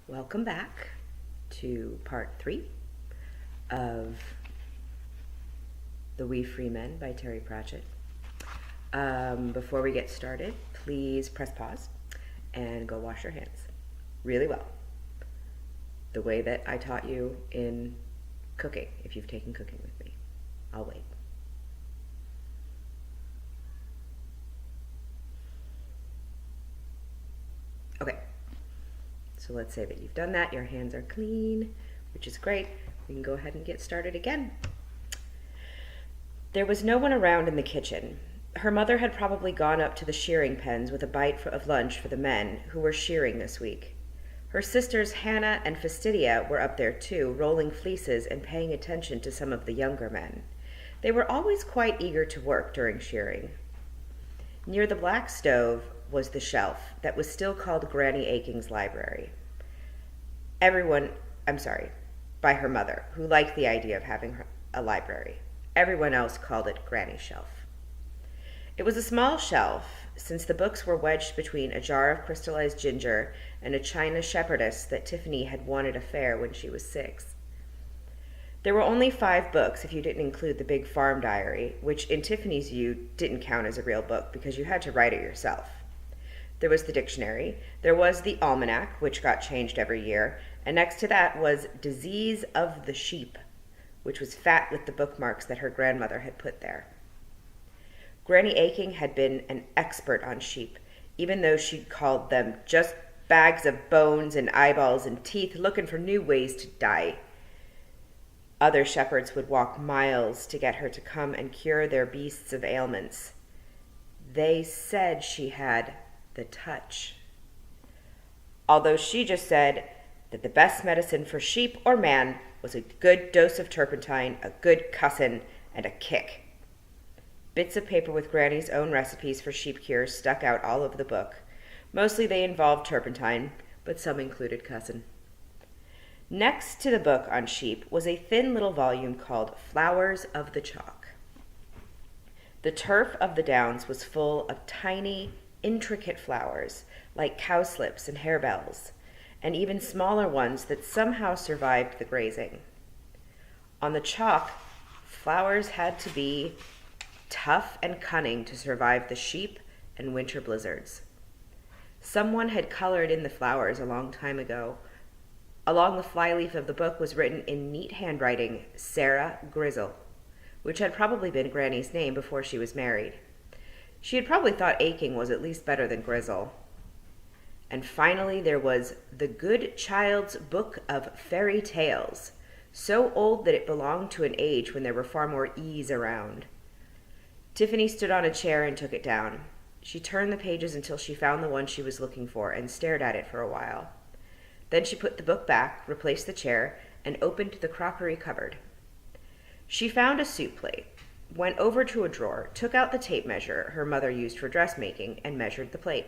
Welcome back to part 3 of The We Free Men by Terry Pratchett. Before we get started, please press pause and go wash your hands really well. The way that I taught you in cooking, if you've taken cooking with me. I'll wait. Okay. So let's say that you've done that, your hands are clean, which is great. We can go ahead and get started again. There was no one around in the kitchen. Her mother had probably gone up to the shearing pens with a bite of lunch for the men who were shearing this week. Her sisters Hannah and Fastidia were up there too, rolling fleeces and paying attention to some of the younger men. They were always quite eager to work during shearing. Near the black stove was the shelf that was still called Granny Aking's library. By her mother, who liked the idea of having a library. Everyone else called it Granny's shelf. It was a small shelf, since the books were wedged between a jar of crystallized ginger and a china shepherdess that Tiffany had won at a fair when she was 6. There were only 5 books if you didn't include the big farm diary, which in Tiffany's view didn't count as a real book because you had to write it yourself. There was the dictionary, there was the almanac, which got changed every year, and next to that was Disease of the Sheep, which was fat with the bookmarks that her grandmother had put there. Granny Aking had been an expert on sheep, even though she'd called them just bags of bones and eyeballs and teeth looking for new ways to die. Other shepherds would walk miles to get her to come and cure their beasts of ailments. They said she had the touch. Although she just said that the best medicine for sheep or man was a good dose of turpentine, a good cussin', and a kick. Bits of paper with Granny's own recipes for sheep cures stuck out all over the book. Mostly they involved turpentine, but some included cussin'. Next to the book on sheep was a thin little volume called Flowers of the Chalk. The turf of the downs was full of tiny, intricate flowers, like cowslips and harebells, and even smaller ones that somehow survived the grazing. On the chalk, flowers had to be tough and cunning to survive the sheep and winter blizzards. Someone had colored in the flowers a long time ago. Along the flyleaf of the book was written in neat handwriting, Sarah Grizzle, which had probably been Granny's name before she was married. She had probably thought Aking was at least better than Grizzle. And finally there was The Good Child's Book of Fairy Tales, so old that it belonged to an age when there were far more E's around. Tiffany stood on a chair and took it down. She turned the pages until she found the one she was looking for and stared at it for a while. Then she put the book back, replaced the chair, and opened the crockery cupboard. She found a soup plate, went over to a drawer, took out the tape measure her mother used for dressmaking, and measured the plate.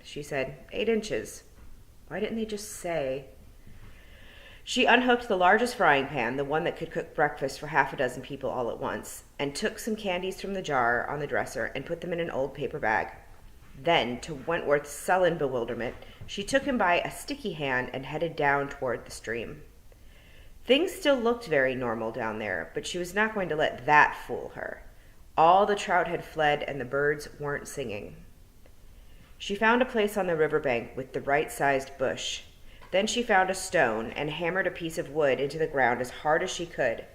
She said, 8 inches. Why didn't they just say? She unhooked the largest frying pan, the one that could cook breakfast for 6 people all at once, and took some candies from the jar on the dresser and put them in an old paper bag. Then, to Wentworth's sullen bewilderment, she took him by a sticky hand and headed down toward the stream. Things still looked very normal down there, but she was not going to let that fool her. All the trout had fled and the birds weren't singing. She found a place on the riverbank with the right-sized bush. Then she found a stone and hammered a piece of wood into the ground as hard as she could,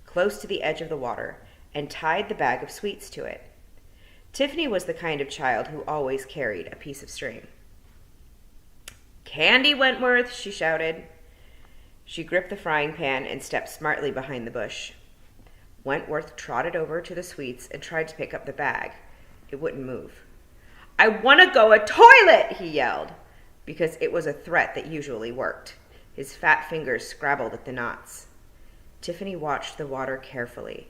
close to the edge of the water, and tied the bag of sweets to it. Tiffany was the kind of child who always carried a piece of string. "Candy, Wentworth!" she shouted. She gripped the frying pan and stepped smartly behind the bush. Wentworth trotted over to the sweets and tried to pick up the bag. It wouldn't move. "I want to go a toilet!" he yelled, because it was a threat that usually worked. His fat fingers scrabbled at the knots. Tiffany watched the water carefully.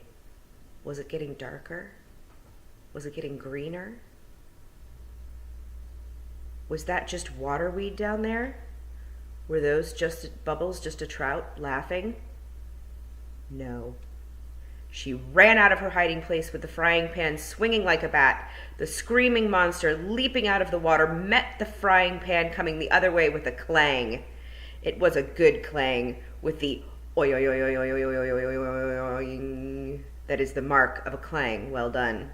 Was it getting darker? Was it getting greener? Was that just waterweed down there? Were those just bubbles, just a trout laughing? No. She ran out of her hiding place with the frying pan swinging like a bat. The screaming monster, leaping out of the water, met the frying pan coming the other way with a clang. It was a good clang, with the oi oi oi oi oi oi oi oi oi oi that is the mark of a clang well done.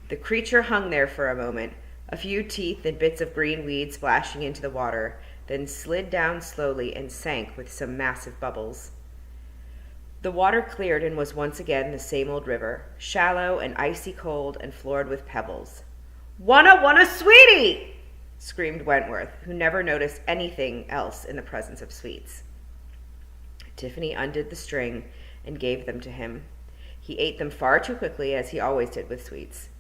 The creature hung there for a moment, a few teeth and bits of green weed splashing into the water, then slid down slowly and sank with some massive bubbles. The water cleared and was once again the same old river, shallow and icy cold and floored with pebbles. "Wanna, sweetie!" screamed Wentworth, who never noticed anything else in the presence of sweets. Tiffany undid the string and gave them to him. He ate them far too quickly, as he always did with sweets.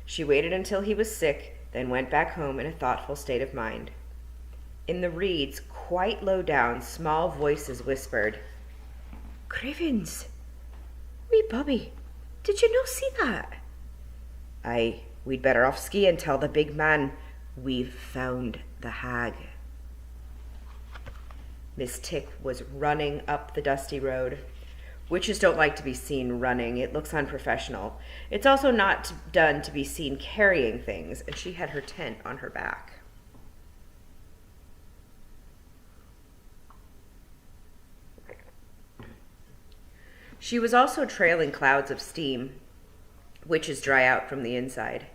She waited until he was sick, then went back home in a thoughtful state of mind. In the reeds, quite low down, small voices whispered, "Cravens! Wee Bobby, did you no see that?" "Aye, we'd better off ski and tell the big man we've found the hag." Miss Tick was running up the dusty road. Witches don't like to be seen running. It looks unprofessional. It's also not done to be seen carrying things, and she had her tent on her back. She was also trailing clouds of steam. Witches dry out from the inside.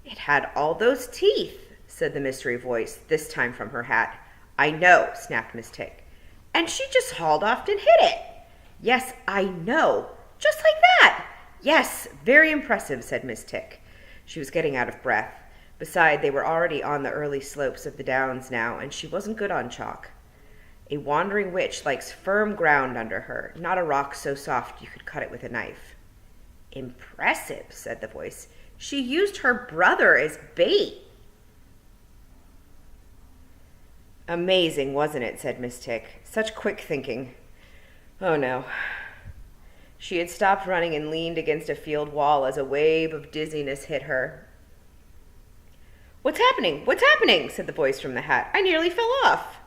"It had all those teeth," said the mystery voice, this time from her hat. "I know," snapped Miss Tick. "And she just hauled off and hit it." "Yes, I know. Just like that." "Yes, very impressive," said Miss Tick. She was getting out of breath. Besides, they were already on the early slopes of the downs now, and she wasn't good on chalk. A wandering witch likes firm ground under her, not a rock so soft you could cut it with a knife. "Impressive," said the voice. "She used her brother as bait." "Amazing, wasn't it?" said Miss Tick. "Such quick thinking. Oh, no." She had stopped running and leaned against a field wall as a wave of dizziness hit her. "What's happening? What's happening?" said the voice from the hat. "I nearly fell off."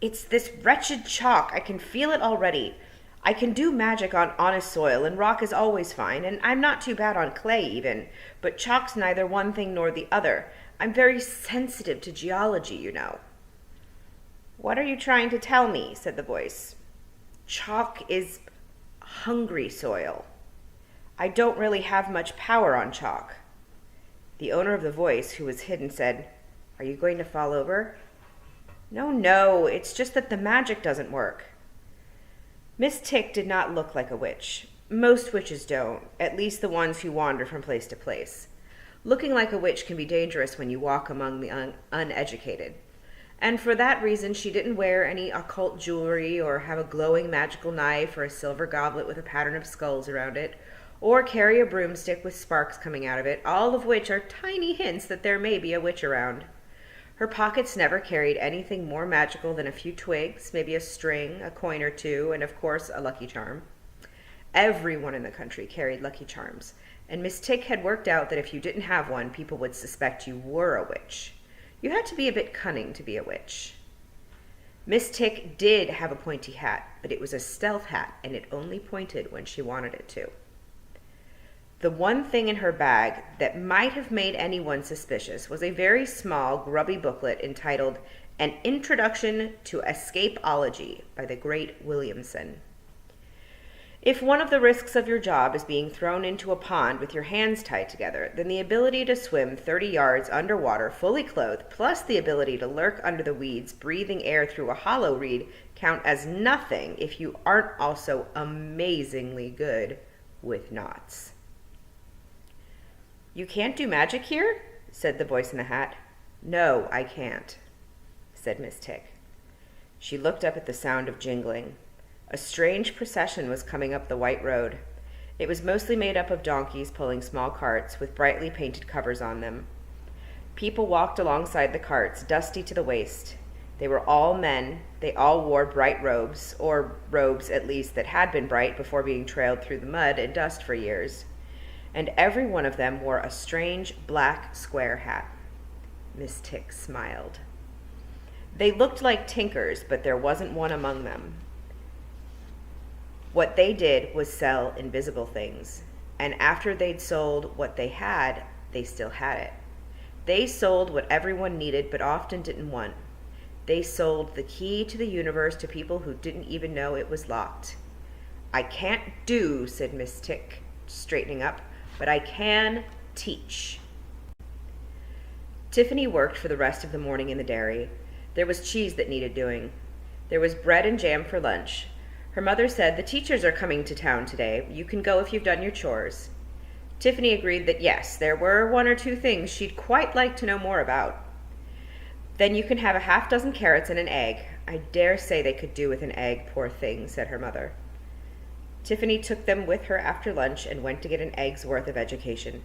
"It's this wretched chalk. I can feel it already. I can do magic on honest soil, and rock is always fine, and I'm not too bad on clay even, but chalk's neither one thing nor the other. I'm very sensitive to geology, you know." "What are you trying to tell me?" said the voice. "Chalk is hungry soil. I don't really have much power on chalk." The owner of the voice, who was hidden, said, "Are you going to fall over?" No, it's just that the magic doesn't work." Miss Tick did not look like a witch. Most witches don't, at least the ones who wander from place to place. Looking like a witch can be dangerous when you walk among the uneducated. And for that reason, she didn't wear any occult jewelry or have a glowing magical knife or a silver goblet with a pattern of skulls around it, or carry a broomstick with sparks coming out of it, all of which are tiny hints that there may be a witch around. Her pockets never carried anything more magical than a few twigs, maybe a string, a coin or two, and of course a lucky charm. Everyone in the country carried lucky charms, and Miss Tick had worked out that if you didn't have one, people would suspect you were a witch. You had to be a bit cunning to be a witch. Miss Tick did have a pointy hat, but it was a stealth hat, and it only pointed when she wanted it to. The one thing in her bag that might have made anyone suspicious was a very small, grubby booklet entitled An Introduction to Escapeology by the great Williamson. If one of the risks of your job is being thrown into a pond with your hands tied together, then the ability to swim 30 yards underwater fully clothed, plus the ability to lurk under the weeds, breathing air through a hollow reed, count as nothing if you aren't also amazingly good with knots. "You can't do magic here?" said the voice in the hat. "No, I can't," said Miss Tick. She looked up at the sound of jingling. A strange procession was coming up the white road. It was mostly made up of donkeys pulling small carts with brightly painted covers on them. People walked alongside the carts, dusty to the waist. They were all men. They all wore bright robes, or robes at least that had been bright before being trailed through the mud and dust for years. And every one of them wore a strange black square hat. Miss Tick smiled. They looked like tinkers, but there wasn't one among them. What they did was sell invisible things. And after they'd sold what they had, they still had it. They sold what everyone needed but often didn't want. They sold the key to the universe to people who didn't even know it was locked. "I can't do," said Miss Tick, straightening up, "but I can teach." Tiffany worked for the rest of the morning in the dairy. There was cheese that needed doing. There was bread and jam for lunch. Her mother said, "The teachers are coming to town today. You can go if you've done your chores." Tiffany agreed that yes, there were one or two things she'd quite like to know more about. "Then you can have a half-dozen carrots and an egg. I dare say they could do with an egg, poor thing," said her mother. Tiffany took them with her after lunch and went to get an egg's worth of education.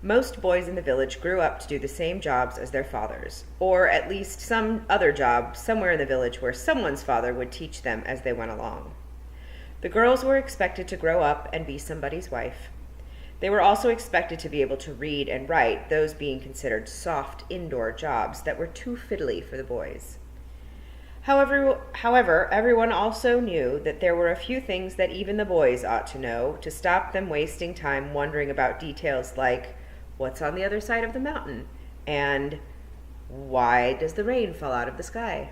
Most boys in the village grew up to do the same jobs as their fathers, or at least some other job somewhere in the village where someone's father would teach them as they went along. The girls were expected to grow up and be somebody's wife. They were also expected to be able to read and write, those being considered soft indoor jobs that were too fiddly for the boys. However, everyone also knew that there were a few things that even the boys ought to know to stop them wasting time wondering about details like, what's on the other side of the mountain? And why does the rain fall out of the sky?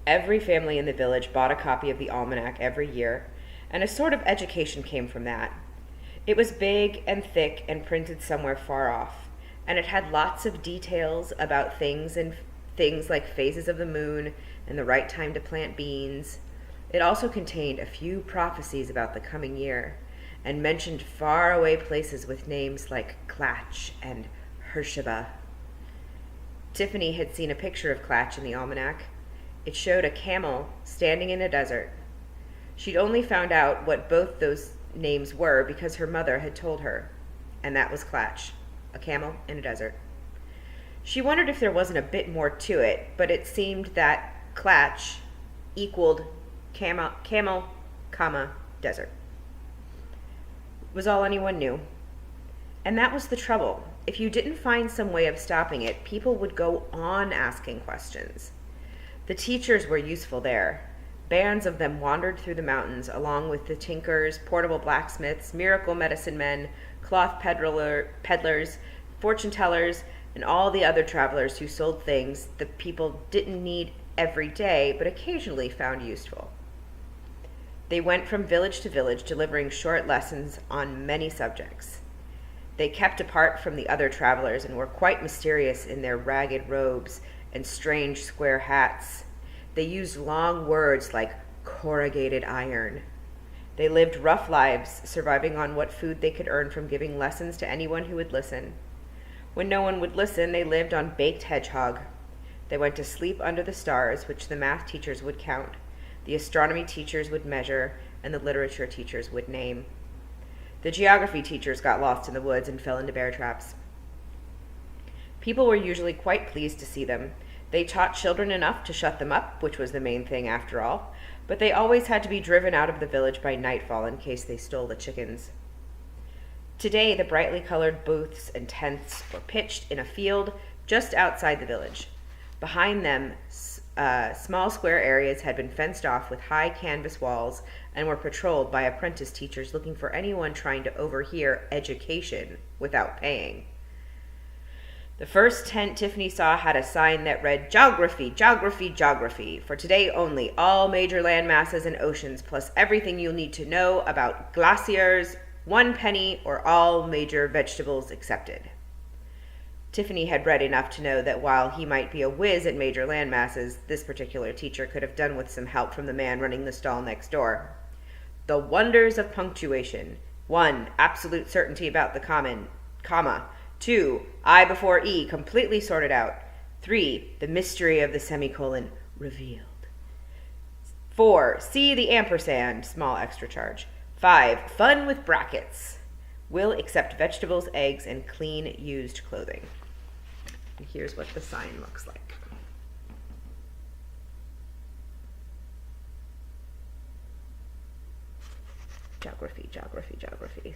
Every family in the village bought a copy of the almanac every year, and a sort of education came from that. It was big and thick and printed somewhere far off, and it had lots of details about things like phases of the moon and the right time to plant beans. It also contained a few prophecies about the coming year, and mentioned faraway places with names like Clatch and Hersheba. Tiffany had seen a picture of Clatch in the almanac. It showed a camel standing in a desert. She'd only found out what both those names were because her mother had told her, and that was Clatch, a camel in a desert. She wondered if there wasn't a bit more to it, but it seemed that Clatch equaled camel, desert. Was all anyone knew. And that was the trouble. If you didn't find some way of stopping it, people would go on asking questions. The teachers were useful there. Bands of them wandered through the mountains, along with the tinkers, portable blacksmiths, miracle medicine men, cloth peddlers, fortune tellers, and all the other travelers who sold things the people didn't need every day, but occasionally found useful. They went from village to village, delivering short lessons on many subjects. They kept apart from the other travelers and were quite mysterious in their ragged robes and strange square hats. They used long words like corrugated iron. They lived rough lives, surviving on what food they could earn from giving lessons to anyone who would listen. When no one would listen, they lived on baked hedgehog. They went to sleep under the stars, which the math teachers would count, the astronomy teachers would measure, and the literature teachers would name. The geography teachers got lost in the woods and fell into bear traps. People were usually quite pleased to see them. They taught children enough to shut them up, which was the main thing after all, but they always had to be driven out of the village by nightfall in case they stole the chickens. Today, the brightly colored booths and tents were pitched in a field just outside the village. Behind them, small square areas had been fenced off with high canvas walls and were patrolled by apprentice teachers looking for anyone trying to overhear education without paying. The first tent Tiffany saw had a sign that read, "Geography, geography, geography. For today only, all major land masses and oceans, plus everything you'll need to know about glaciers, 1 penny, or all major vegetables accepted." Tiffany had read enough to know that while he might be a whiz at major land masses, this particular teacher could have done with some help from the man running the stall next door. The wonders of punctuation. 1, absolute certainty about the comma. 2, I before E, completely sorted out. 3, the mystery of the semicolon, revealed. 4, see the ampersand, small extra charge. 5, fun with brackets. Will accept vegetables, eggs, and clean used clothing. And here's what the sign looks like. Geography, geography, geography.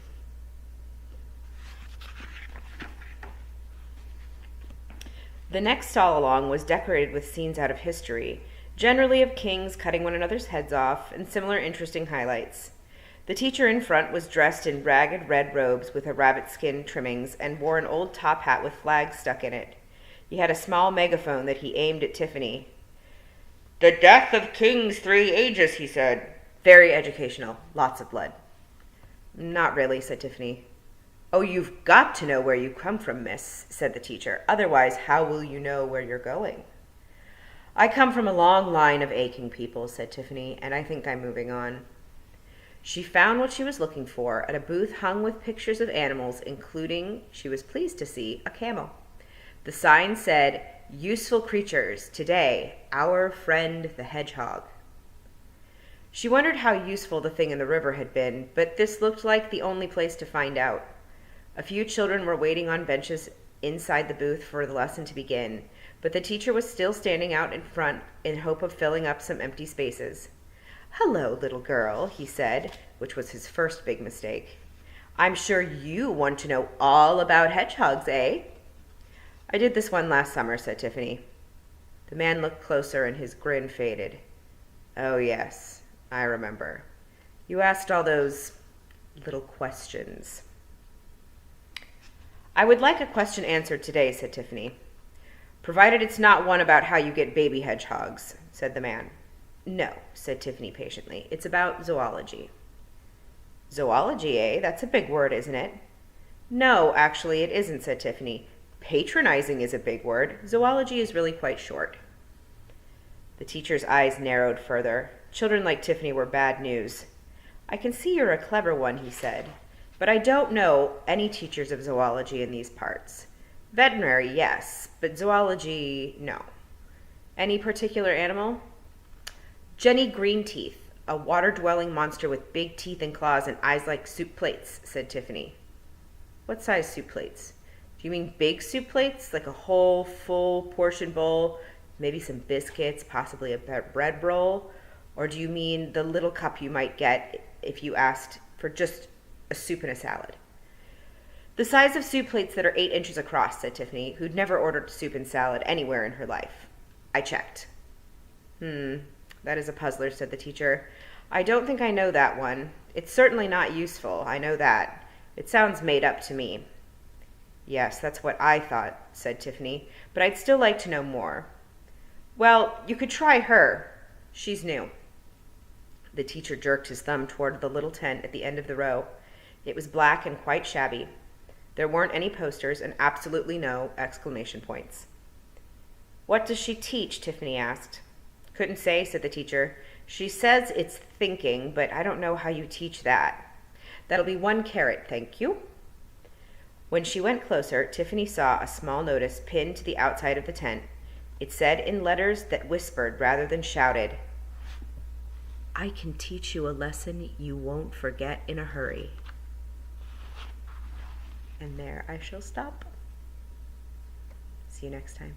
The next stall along was decorated with scenes out of history. generally of kings cutting one another's heads off, and similar interesting highlights. The teacher in front was dressed in ragged red robes with a rabbit skin trimmings and wore an old top hat with flags stuck in it. He had a small megaphone that he aimed at Tiffany. "The death of kings 3 ages," he said. Very educational. Lots of blood. "Not really," said Tiffany. "Oh, you've got to know where you come from, miss," said the teacher. "Otherwise, how will you know where you're going?" "I come from a long line of aching people," said Tiffany, "and I think I'm moving on." She found what she was looking for at a booth hung with pictures of animals, including, she was pleased to see, a camel. The sign said, "Useful creatures, today, our friend the hedgehog." She wondered how useful the thing in the river had been, but this looked like the only place to find out. A few children were waiting on benches inside the booth for the lesson to begin, but the teacher was still standing out in front in hope of filling up some empty spaces. "Hello, little girl," he said, which was his first big mistake. "I'm sure you want to know all about hedgehogs, eh?" "I did this one last summer," said Tiffany. The man looked closer and his grin faded. "Oh, yes, I remember. You asked all those little questions." "I would like a question answered today," said Tiffany. "Provided it's not one about how you get baby hedgehogs," said the man. "No," said Tiffany patiently. "It's about zoology." "Zoology, eh? That's a big word, isn't it?" "No, actually it isn't," said Tiffany. "Patronizing is a big word. Zoology is really quite short." The teacher's eyes narrowed further. Children like Tiffany were bad news. "I can see you're a clever one," he said, "but I don't know any teachers of zoology in these parts. Veterinary, yes, but zoology, no. Any particular animal?" "Jenny Greenteeth, a water-dwelling monster with big teeth and claws and eyes like soup plates," said Tiffany. "What size soup plates? Do you mean big soup plates, like a whole, full portion bowl, maybe some biscuits, possibly a bread roll? Or do you mean the little cup you might get if you asked for just a soup and a salad?" "The size of soup plates that are 8 inches across," said Tiffany, who'd never ordered soup and salad anywhere in her life. "I checked." That is a puzzler," said the teacher. "I don't think I know that one. It's certainly not useful, I know that. It sounds made up to me." "Yes, that's what I thought," said Tiffany, "but I'd still like to know more." "Well, you could try her. She's new." The teacher jerked his thumb toward the little tent at the end of the row. It was black and quite shabby. There weren't any posters and absolutely no exclamation points. "What does she teach?" Tiffany asked. "Couldn't say," said the teacher. "She says it's thinking, but I don't know how you teach that. That'll be 1 carrot, thank you." When she went closer, Tiffany saw a small notice pinned to the outside of the tent. It said in letters that whispered rather than shouted, "I can teach you a lesson you won't forget in a hurry." And there I shall stop. See you next time.